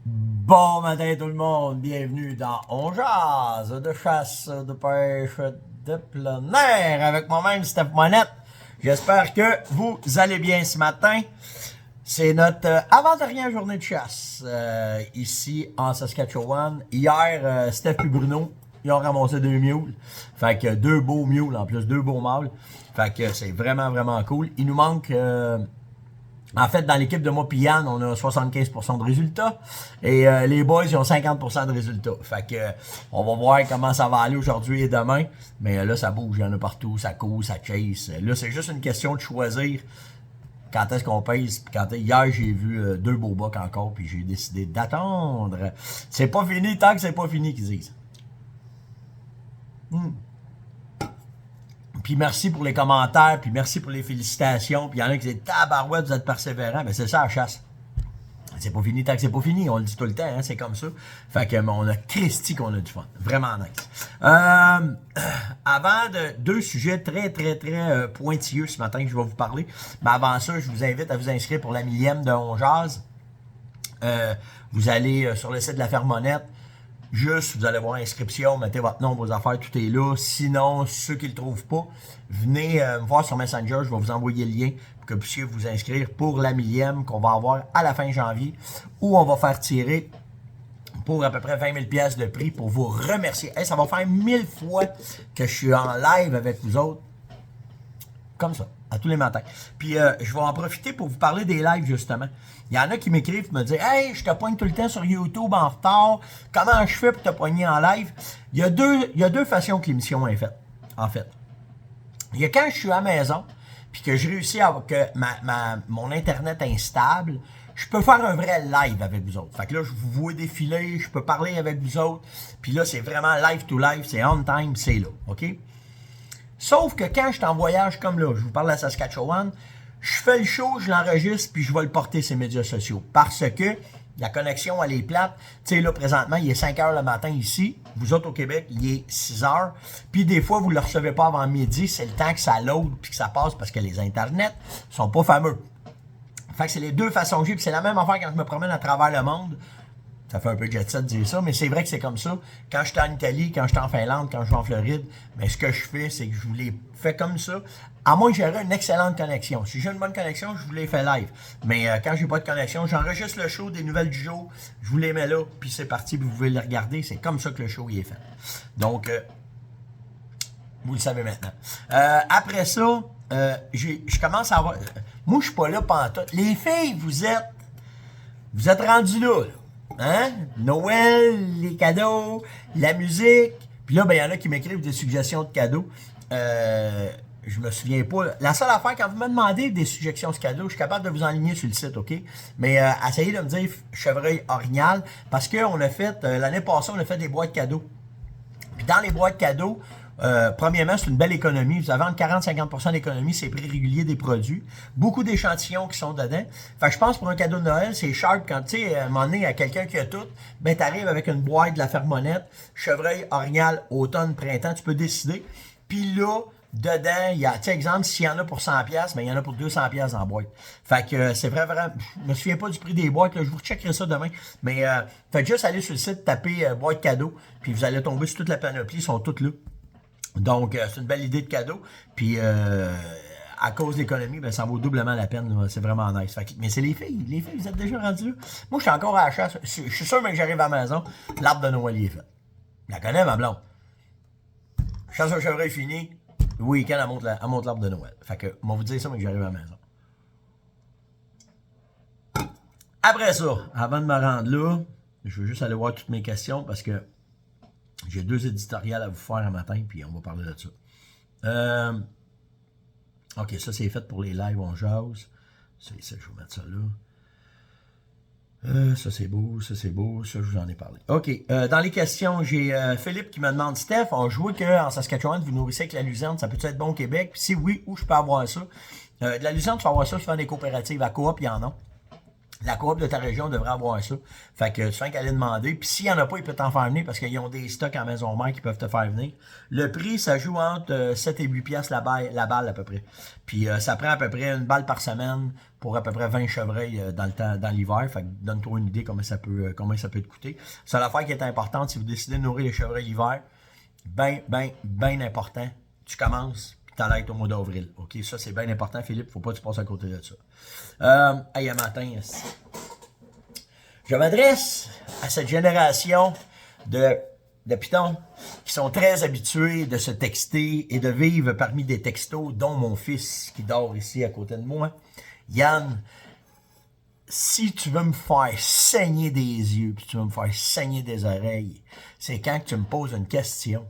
Bon matin tout le monde, bienvenue dans On Jase de chasse, de pêche, de plein air avec moi-même Steph Monette. J'espère que vous allez bien ce matin. C'est notre avant-dernière journée de chasse ici en Saskatchewan. Hier, Steph et Bruno, ils ont ramassé 2 mules. Fait que 2 beaux mules en plus, 2 beaux mâles. Fait que c'est vraiment, vraiment cool. Il nous manque... en fait, dans l'équipe de moi pis Yann, on a 75% de résultats. Et les boys, ils ont 50% de résultats. Fait que on va voir comment ça va aller aujourd'hui et demain. Mais là, ça bouge, il y en a partout, ça court, ça chase. Là, c'est juste une question de choisir quand est-ce qu'on pèse. Hier, j'ai vu 2 beaux bucks encore, puis j'ai décidé d'attendre. C'est pas fini tant que c'est pas fini, qu'ils disent. Puis merci pour les commentaires, puis merci pour les félicitations. Puis il y en a qui disent tabarouette, vous êtes persévérants. Mais c'est ça la chasse. C'est pas fini tant que c'est pas fini. On le dit tout le temps, hein, c'est comme ça. Fait que on a Christy qu'on a du fun. Vraiment nice. Avant de 2 sujets très, très, très pointilleux ce matin que je vais vous parler. Mais avant ça, je vous invite à vous inscrire pour la 1000e de On Jase. Vous allez sur le site de la Ferme Monette. Juste, vous allez voir inscription, mettez votre nom, vos affaires, tout est là. Sinon, ceux qui ne le trouvent pas, venez me voir sur Messenger, je vais vous envoyer le lien pour que vous puissiez vous inscrire pour la 1000e qu'on va avoir à la fin janvier, où on va faire tirer pour à peu près 20 000 $ de prix pour vous remercier. Hey, ça va faire 1000 fois que je suis en live avec vous autres, comme ça, à tous les matins. Puis, je vais en profiter pour vous parler des lives, justement. Il y en a qui m'écrivent et me disent « Hey, je te poigne tout le temps sur YouTube en retard. Comment je fais pour te poigner en live? » Il y a deux façons que l'émission est faite, en fait. Il y a quand je suis à la maison, puis que je réussis à avoir que mon Internet instable, je peux faire un vrai live avec vous autres. Fait que là, je vous vois défiler, je peux parler avec vous autres. Puis là, c'est vraiment live to live, c'est on time, c'est là, OK? Sauf que quand je suis en voyage comme là, je vous parle à Saskatchewan, je fais le show, je l'enregistre, puis je vais le porter sur les médias sociaux. Parce que la connexion, elle est plate. Tu sais, là, présentement, il est 5 h le matin ici. Vous autres, au Québec, il est 6 h. Puis des fois, vous ne le recevez pas avant midi. C'est le temps que ça load puis que ça passe parce que les internets sont pas fameux. Fait que c'est les deux façons que j'ai. Puis c'est la même affaire quand je me promène à travers le monde. Ça fait un peu jet set de dire ça, mais c'est vrai que c'est comme ça. Quand j'étais en Italie, quand j'étais en Finlande, quand je vais en Floride, mais ce que je fais, c'est que je vous les fais comme ça. À moins que j'aurai une excellente connexion. Si j'ai une bonne connexion, je vous les fais live. Mais quand j'ai pas de connexion, j'enregistre le show des nouvelles du jour, je vous les mets là, puis c'est parti, puis vous pouvez les regarder. C'est comme ça que le show y est fait. Donc, vous le savez maintenant. Après ça, je commence à avoir... moi, je suis pas là pantoute. Les filles, vous êtes rendus là. Hein? Noël, les cadeaux, la musique. Puis là, ben, il y en a qui m'écrivent des suggestions de cadeaux. Je me souviens pas. La seule affaire, quand vous me demandez des suggestions de cadeaux, je suis capable de vous enligner sur le site, OK? Mais essayez de me dire chevreuil orignal, parce qu'on a fait, l'année passée, on a fait des boîtes cadeaux. Puis dans les boîtes cadeaux, premièrement, c'est une belle économie. Vous avez entre 40-50% d'économie, c'est prix régulier des produits. Beaucoup d'échantillons qui sont dedans. Fait que je pense pour un cadeau de Noël, c'est sharp quand, tu sais, à un moment donné, à quelqu'un qui a tout, ben t'arrives avec une boîte de la Ferme Monette, chevreuil, orignal, automne, printemps, tu peux décider. Puis là, dedans, il y a, tu sais, exemple, s'il y en a pour 100$, ben il y en a pour 200$ dans la boîte. Fait que c'est vraiment, je me souviens pas du prix des boîtes, là, je vous checkerai ça demain. Mais faites juste aller sur le site, taper boîte cadeau, puis vous allez tomber sur toute la panoplie, ils sont toutes là. Donc, c'est une belle idée de cadeau. Puis, à cause de l'économie, ben, ça vaut doublement la peine. C'est vraiment nice. Fait que, mais c'est les filles. Les filles, vous êtes déjà rendus là. Moi, je suis encore à la chasse. Je suis sûr, même que j'arrive à la maison, l'arbre de Noël est fait. Je la connais, ma blonde. Chasse au chevreuil fini. Le week-end, elle monte l'arbre de Noël. Fait que, on va vous dire ça, mais que j'arrive à la maison. Après ça, avant de me rendre là, je veux juste aller voir toutes mes questions parce que j'ai 2 éditoriales à vous faire un matin, puis on va parler de ça. OK, ça c'est fait pour les lives, on jase. Ça, je vais mettre ça là. Ça c'est beau, ça je vous en ai parlé. OK, dans les questions, j'ai Philippe qui me demande, Steph, on jouait qu'en Saskatchewan, vous nourrissez avec la luzerne, ça peut être bon au Québec? Puis si oui, où je peux avoir ça? De la luzerne, tu peux avoir ça, je fais des coopératives à coop, il y en a. La coop de ta région devrait avoir ça. Fait que tu fais qu'aller demander. Puis s'il n'y en a pas, ils peuvent t'en faire venir parce qu'ils ont des stocks en maison mère qui peuvent te faire venir. Le prix, ça joue entre 7 et 8 piastres la balle à peu près. Puis ça prend à peu près une balle par semaine pour à peu près 20 chevreuils dans l'hiver. Fait que donne-toi une idée comment ça peut te coûter. C'est l'affaire qui est importante si vous décidez de nourrir les chevreuils l'hiver. Ben important. Tu commences, puis t'arrêtes au mois d'avril. OK? Ça, c'est bien important, Philippe. Faut pas que tu passes à côté de ça. Hey, à matin, je m'adresse à cette génération de pitons qui sont très habitués de se texter et de vivre parmi des textos, dont mon fils qui dort ici à côté de moi. Yann, si tu veux me faire saigner des yeux, puis tu veux me faire saigner des oreilles, c'est quand que tu me poses une question.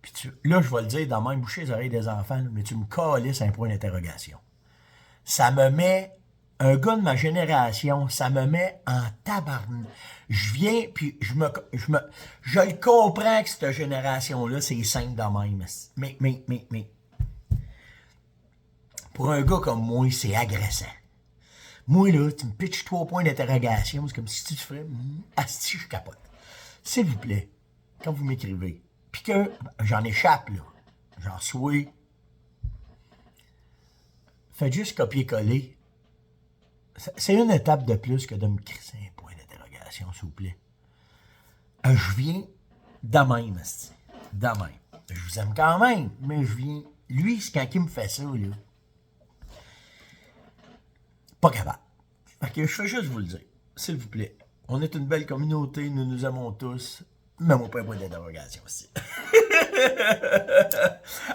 Puis là, je vais le dire dans même boucher les oreilles des enfants, là, mais tu me calisses un point d'interrogation. Ça me met, un gars de ma génération, ça me met en tabarnak. Je viens, puis je le comprends que cette génération-là, c'est simple de même. Mais, pour un gars comme moi, c'est agressant. Moi, là, tu me pitches 3 points d'interrogation, c'est comme si tu te ferais, asti, je capote. S'il vous plaît, quand vous m'écrivez, puis que j'en échappe, là, j'en suis, faites juste copier-coller. C'est une étape de plus que de me crisser un point d'interrogation, s'il vous plaît. Je viens de même, asti. De même. Je vous aime quand même, mais je viens... Lui, c'est quand il me fait ça, là. Pas capable. Fait que je fais juste vous le dire, s'il vous plaît. On est une belle communauté, nous nous aimons tous. Mets-moi pas un point d'interrogation aussi.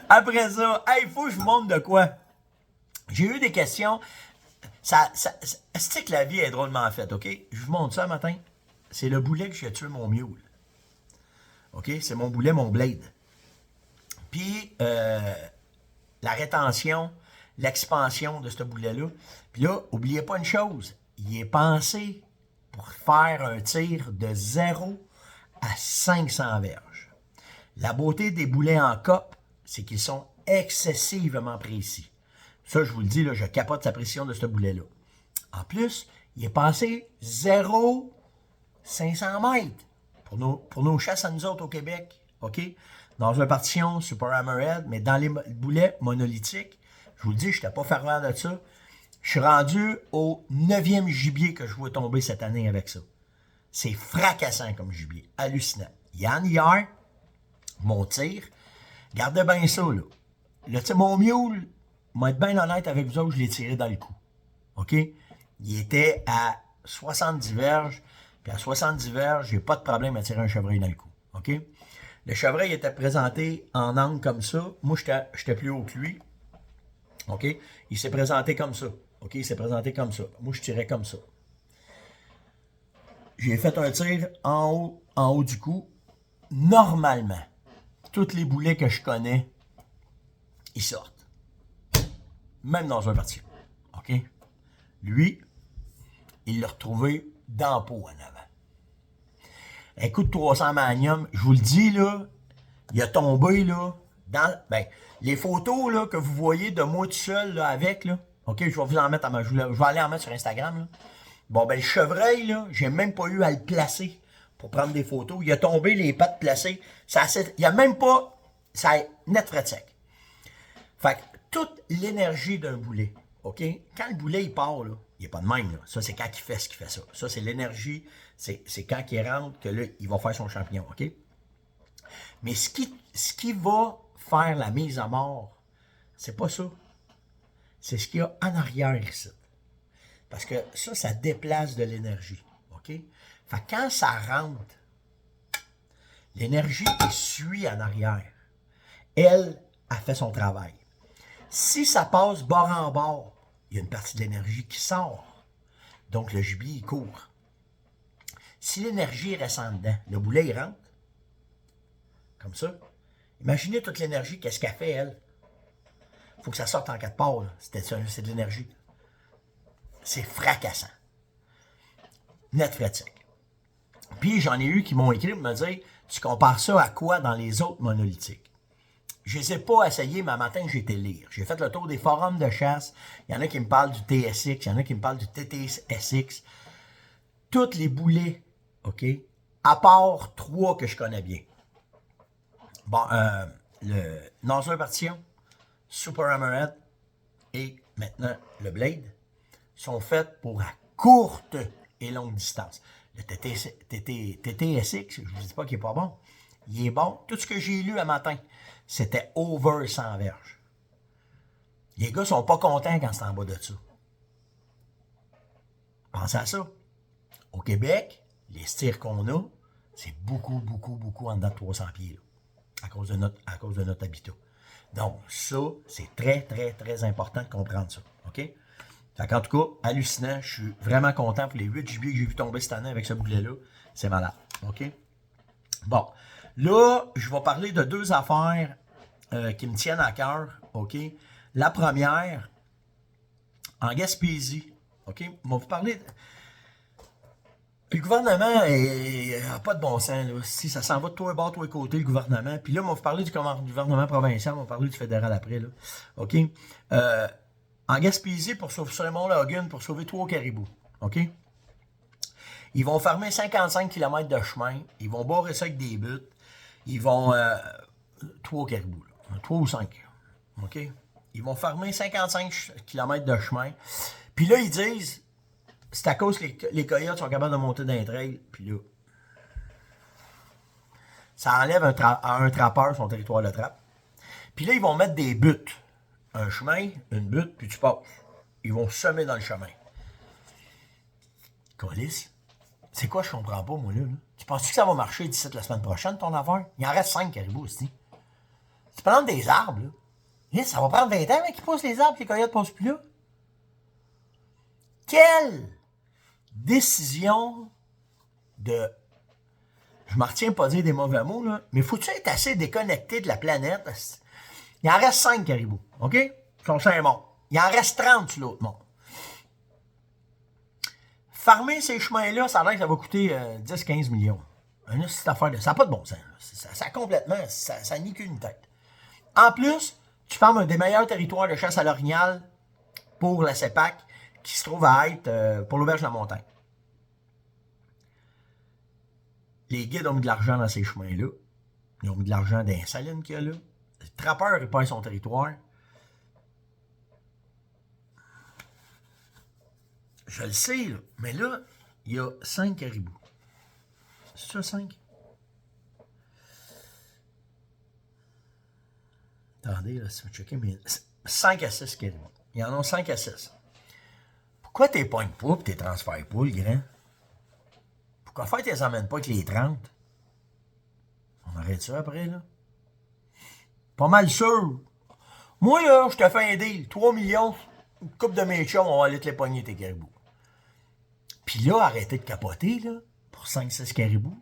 Après ça, hey, faut que je vous montre de quoi. J'ai eu des questions. C'est que la vie est drôlement faite, OK? Je vous montre ça matin. C'est le boulet que j'ai tué mon mule. OK? C'est mon boulet, mon blade. Puis, la rétention, l'expansion de ce boulet-là. Puis là, n'oubliez pas une chose. Il est pensé pour faire un tir de 0 à 500 verges. La beauté des boulets en cope, c'est qu'ils sont excessivement précis. Ça, je vous le dis, là, je capote la précision de ce boulet-là. En plus, il est passé 0, 500 mètres pour nos chasses à nous autres au Québec. OK? Dans une partition Super Hammerhead, mais dans les boulets monolithiques, je vous le dis, je n'étais pas fervent de ça. Je suis rendu au 9e gibier que je vois tomber cette année avec ça. C'est fracassant comme gibier. Hallucinant. Yann, hier, mon tir, gardez bien ça, là. Là, mon mule, moi, être bien honnête avec vous autres, je l'ai tiré dans le cou. OK? Il était à 70 verges, puis à 70 verges, j'ai pas de problème à tirer un chevreuil dans le cou. OK? Le chevreuil était présenté en angle comme ça. Moi, j'étais plus haut que lui. OK? Il s'est présenté comme ça. OK? Il s'est présenté comme ça. Moi, je tirais comme ça. J'ai fait un tir en haut du cou. Normalement, tous les boulets que je connais, ils sortent. Même dans un parti. OK? Lui, il l'a retrouvé dans le pot en avant. Un coup de 300 Magnum, je vous le dis, là, il a tombé, là, dans... Ben, les photos, là, que vous voyez de moi tout seul, là, avec, là, OK, je vais vous en mettre je vais aller en mettre sur Instagram, là. Bon, ben, le chevreuil, là, j'ai même pas eu à le placer pour prendre des photos. Il a tombé, les pattes placées. Il n'y a même pas... Ça est net frais sec. Fait que toute l'énergie d'un boulet, OK? Quand le boulet, il part, là, il n'est pas de même, là. Ça, c'est quand il fait ce qu'il fait ça. Ça, c'est l'énergie. C'est quand il rentre que là, il va faire son champignon, OK? Mais ce qui va faire la mise à mort, c'est pas ça. C'est ce qu'il y a en arrière ici. Parce que ça déplace de l'énergie, OK? Fait que quand ça rentre, l'énergie qui suit en arrière, elle a fait son travail. Si ça passe bord en bord, il y a une partie de l'énergie qui sort. Donc, le gibier, il court. Si l'énergie reste en dedans, le boulet, il rentre. Comme ça. Imaginez toute l'énergie, qu'est-ce qu'elle fait, elle? Il faut que ça sorte en 4 parts. C'est de l'énergie. C'est fracassant. Net fatigue. Puis, j'en ai eu qui m'ont écrit pour me dire, tu compares ça à quoi dans les autres monolithiques? Je ne les ai pas essayés, mais un matin, j'ai été lire. J'ai fait le tour des forums de chasse. Il y en a qui me parlent du TSX, il y en a qui me parlent du TTSX. Toutes les boulets, OK? À part 3 que je connais bien. Bon, le Nosler Partition, Super Hammerhead et maintenant le Blade sont faits pour à courte et longue distance. Le TTSX, je ne vous dis pas qu'il n'est pas bon. Il est bon. Tout ce que j'ai lu un matin, c'était over 100 verges. Les gars sont pas contents quand c'est en bas de ça. Pensez à ça. Au Québec, les tirs qu'on a, c'est beaucoup en dedans de 300 pieds, là, à cause de notre habitat. Donc, ça, c'est très important de comprendre ça. OK? Fait qu'en tout cas, hallucinant. Je suis vraiment content pour les 8 gibiers que j'ai vu tomber cette année avec ce boulet-là. C'est malade. OK? Bon. Là, je vais parler de 2 affaires qui me tiennent à cœur. OK? La première, en Gaspésie. OK? On va vous parler... Le gouvernement n'a pas de bon sens. Là. Si ça s'en va de tous les bords, de tous les côtés, le gouvernement. Puis là, on va vous parler du gouvernement provincial, on va parler du fédéral après. Là. OK? En Gaspésie, pour sauver sur Mont-Logan, pour sauver 3 caribous. OK? Ils vont fermer 55 km de chemin. Ils vont barrer ça avec des buts. Ils vont... 3 caribous. Là. 3 ou 5. OK? Ils vont fermer 55 km de chemin. Puis là, ils disent... C'est à cause que les coyotes sont capables de monter dans les trails, puis là, ça enlève à un trappeur son territoire de trappe. Puis là, ils vont mettre des buts. Un chemin, une butte, puis tu passes. Ils vont semer dans le chemin. Colis, c'est quoi je comprends pas, moi, là? Tu penses-tu que ça va marcher d'ici la semaine prochaine, ton affaire? Il en reste 5 caribous aussi. Tu prends des arbres, là. Et ça va prendre 20 ans, mais qu'ils poussent les arbres, que les coyotes ne passent plus là. Quelle décision de... Je m'en retiens pas de dire des mauvais mots, là, mais faut-tu être assez déconnecté de la planète? Il en reste 5 caribous, OK? Ils sont 5 morts. Il en reste 30 sur l'autre monde. Farmer ces chemins-là, ça a l'air que ça va coûter 10-15 millions. Cette affaire de... Ça n'a pas de bon sens. Ça complètement... Ça nie qu'une tête. En plus, tu farmes un des meilleurs territoires de chasse à l'orignal pour la CEPAC, qui se trouve à être pour l'auberge de la montagne. Les guides ont mis de l'argent dans ces chemins-là. Ils ont mis de l'argent dans les salines qu'il y a là. Le trappeur, il perd son territoire. Je le sais, là. Mais là, il y a 5 caribous. C'est ça, 5? Attendez, là, si vous checkez, mais 5 à 6 caribous. Il y en a 5 à 6. Pourquoi t'es pognes pas et t'es transfères pas, le grand? Pourquoi faire t'es emmènes pas avec les 30? On arrête ça après, là? Pas mal sûr. Moi, là, je te fais un deal. 3 millions, une coupe de mes chums, on va aller te les pogner, tes caribous. Puis là, arrêtez de capoter, là, pour 5-6 caribous.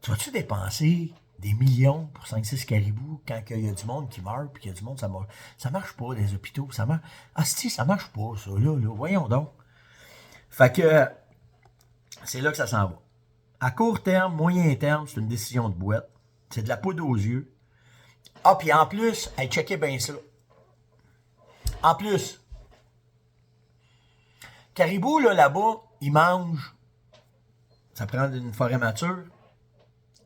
Tu vas-tu dépenser des millions pour 5-6 caribous quand il y a du monde qui meurt, puis qu'il y a du monde, ça marche pas, les hôpitaux, ça marche... Ah, si, ça marche pas, ça, là, voyons donc. Fait que, c'est là que ça s'en va. À court terme, moyen terme, c'est une décision de boîte. C'est de la poudre aux yeux. Ah, puis en plus, hey, checkez bien ça. En plus, caribou, là-bas, ils mangent, ça prend une forêt mature,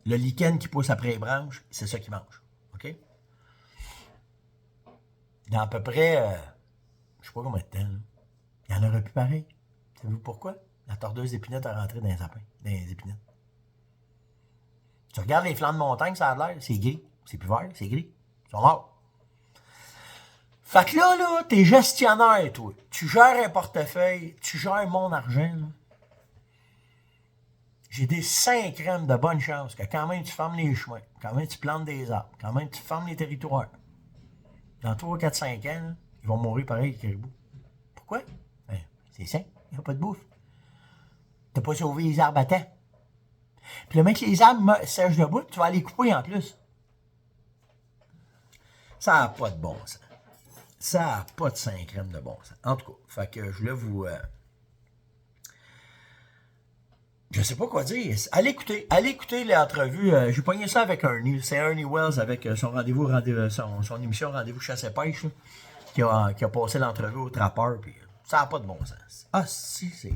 le lichen qui pousse après les branches, c'est ça qu'ils mangent. OK? Dans à peu près, je sais pas combien de temps, là, il y en aurait plus pareil. Savez-vous pourquoi? La tordeuse d'épinette a rentré dans les sapins, dans les épinettes. Tu regardes les flancs de montagne, ça a l'air, c'est gris. C'est plus vert, c'est gris. Ils sont morts. Fait que là, t'es gestionnaire, toi. Tu gères un portefeuille, tu gères mon argent, là. J'ai des 5 crèmes de bonne chance que quand même tu fermes les chemins, quand même tu plantes des arbres, quand même tu fermes les territoires. Dans 3, 4, 5 ans, là, ils vont mourir pareil, les caribous. Pourquoi? Ben, c'est simple, il n'y a pas de bouffe. T'as pas sauvé les arbres à temps. Puis le mec, les arbres sèchent debout, tu vas les couper en plus. Ça n'a pas de bon sens. Ça n'a pas de 5 crèmes de bon sens. En tout cas, fait que je voulais vous... Je sais pas quoi dire. Allez écouter l'entrevue. J'ai pogné ça avec Ernie. C'est Ernie Wells avec son émission Rendez-vous chasse et pêche, là, qui a passé l'entrevue au trappeur. Puis ça n'a pas de bon sens. Ah, si, c'est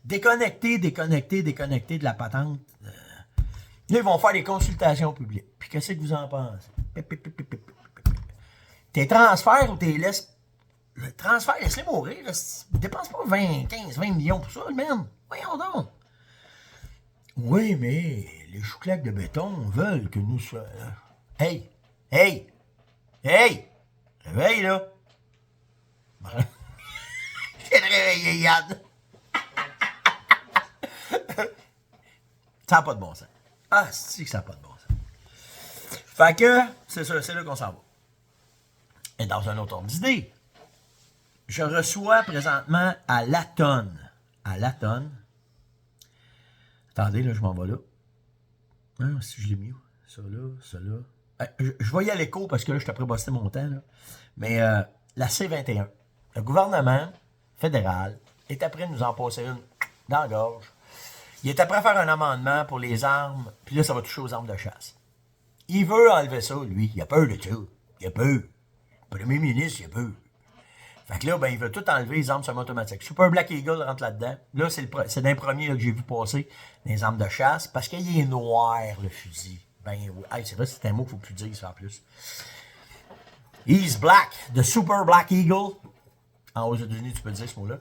déconnecté de la patente. Là, ils vont faire des consultations publiques. Puis qu'est-ce que vous en pensez? Tes transferts ou tes laisses. Le transfert, laisse-les mourir. Dépense pas 15, 20 millions pour ça, man. Voyons donc. Oui, mais les chouclaques de béton veulent que nous soyons. Hey! Réveille, là! J'ai réveillé Yann! Ça n'a pas de bon sens. Ah, si que ça n'a pas de bon sens. Fait que, c'est ça, c'est là qu'on s'en va. Et dans un autre ordre d'idée, je reçois présentement à la tonne. Attendez, là, je m'en vais là. Ah, si je l'ai mis où? Ça là. Je vais y aller l'écho parce que là, je t'ai prébossé mon temps, là. Mais la C-21, le gouvernement fédéral est après nous en passer une dans la gorge. Il est après faire un amendement pour les armes, puis là, ça va toucher aux armes de chasse. Il veut enlever ça, lui. Il a peur de ça. Il a peur. Le premier ministre, il a peur. Fait que là, ben, il veut tout enlever les armes semi-automatiques. Super Black Eagle rentre là-dedans. Là, c'est d'un premier là, que j'ai vu passer les armes de chasse, parce qu'il est noir, le fusil. Ben oui. Hey, c'est vrai, c'est un mot qu'il faut plus dire, ça, en plus. He's black, the Super Black Eagle. Aux États-Unis, tu peux dire ce mot-là.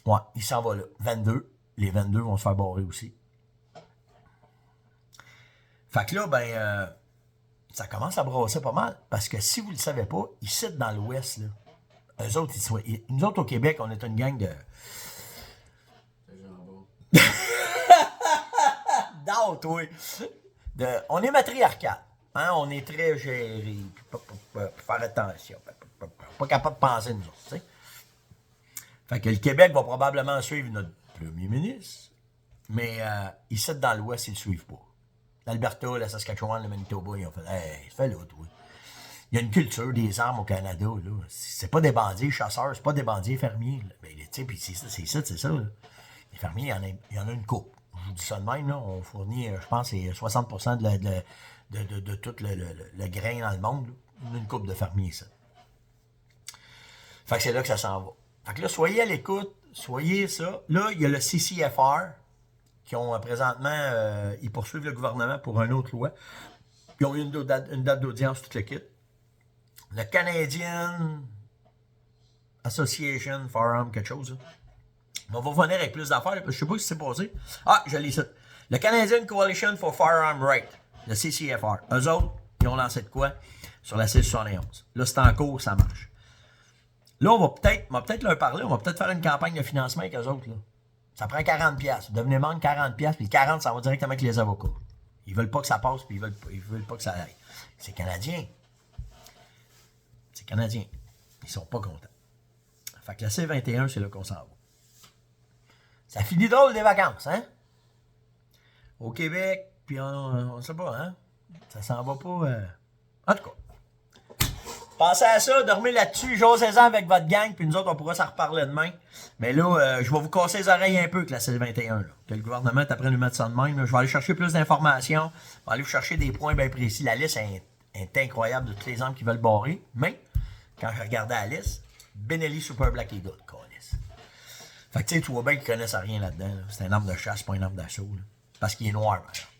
Ouais, il s'en va là. 22. Les 22 vont se faire barrer aussi. Fait que là, ben, ça commence à brasser pas mal. Parce que si vous ne le savez pas, ici dans l'Ouest, là, eux autres, nous autres au Québec, on est une gang de. Non, toi. On est matriarcal. Hein? On est très géré. Pour faire attention. Pas capable de penser nous autres. T'sais. Fait que le Québec va probablement suivre notre premier ministre. Mais ici dans l'Ouest, ils ne le suivent pas. L'Alberta, la Saskatchewan, le Manitoba, ils ont fait hey, fais l'autre, oui. Il y a une culture des armes au Canada, là. C'est pas des bandits chasseurs, c'est pas des bandits fermiers. Ben, tu sais, puis c'est ça, là. Les fermiers, il y en a une coupe. Je vous dis ça de même, là. On fournit, je pense, c'est 60% de tout le grain dans le monde, là. On a une coupe de fermiers, ça. Fait que c'est là que ça s'en va. Fait que là, soyez à l'écoute, soyez ça. Là, il y a le CCFR, qui ont présentement, ils poursuivent le gouvernement pour une autre loi. Ils ont eu une date d'audience, toute l'équipe. Le Canadian Association Forum, quelque chose. Là. On va revenir avec plus d'affaires, parce que je sais pas ce qui s'est passé. Ah, je lis ça. Le Canadian Coalition for Firearm Right, le CCFR. Eux autres, ils ont lancé de quoi? Sur la C-71. Là, c'est en cours, ça marche. Là, on va peut-être leur parler, on va peut-être faire une campagne de financement avec eux autres, là. Ça prend 40$. Vous devenez membre 40$, puis 40$, ça va directement avec les avocats. Ils veulent pas que ça passe, puis ils veulent pas que ça aille. C'est canadien. C'est canadien. Ils sont pas contents. Fait que la C-21, c'est là qu'on s'en va. Ça finit drôle des vacances, hein? Au Québec, puis on sait pas, hein? Ça s'en va pas... En tout cas. Pensez à ça, dormez là-dessus, jouez-en avec votre gang, puis nous autres, on pourra s'en reparler demain. Mais là, je vais vous casser les oreilles un peu avec la C-21, là. Que le gouvernement est après nous mettre ça de même. Là. Je vais aller chercher plus d'informations, je vais aller vous chercher des points bien précis. La liste est incroyable de toutes les armes qui veulent barrer, mais quand je regardais la liste, Benelli Super Black Eagle, câlisse. Fait que tu sais, tu vois bien qu'ils connaissent rien là-dedans. Là. C'est un arme de chasse, pas une arme d'assaut. Là. Parce qu'il est noir, maintenant.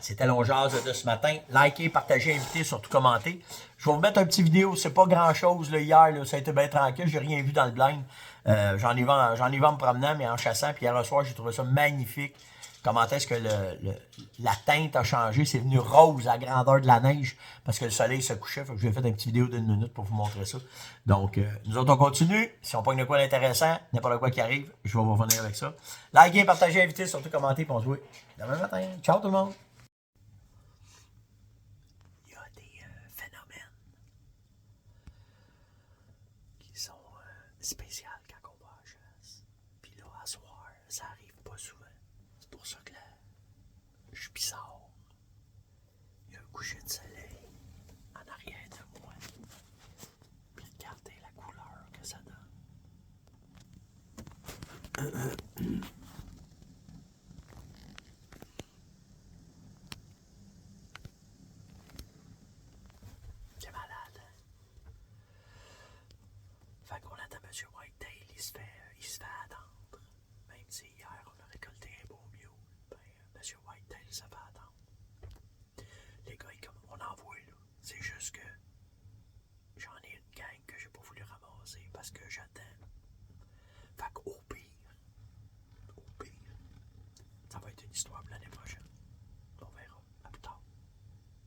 C'était l'ongease de ce matin. Likez, partagez, invitez, surtout commentez. Je vais vous mettre un petit vidéo. C'est pas grand-chose là, hier. Là, ça a été bien tranquille. J'ai rien vu dans le blind. J'en ai vu en me promenant, mais en chassant. Puis hier soir, j'ai trouvé ça magnifique. Comment est-ce que la teinte a changé. C'est venu rose à la grandeur de la neige parce que le soleil se couchait. Fait que je vais faire une petite vidéo d'1 minute pour vous montrer ça. Donc, nous autres, on continue. Si on pogne de quoi d'intéressant, n'importe quoi qui arrive, je vais vous revenir avec ça. Likez, partagez, invitez, surtout commentez. Puis on se voit demain matin. Ciao tout le monde. Spécial quand on va à la chasse. Puis là, à soir, ça arrive pas souvent. C'est pour ça que là, je suis bizarre. Il y a un coucher de soleil en arrière de moi. Puis regardez la couleur que ça donne. C'est malade. Fait qu'on attend M. Whitetail, il se fait attendre. Même si hier on a récolté un beau mieux, ben M. Whitetail ça fait attendre. Les gars, on envoie là. C'est juste que j'en ai une gang que j'ai pas voulu ramasser parce que j'attends. Fait qu'au pire, ça va être une histoire pour l'année prochaine.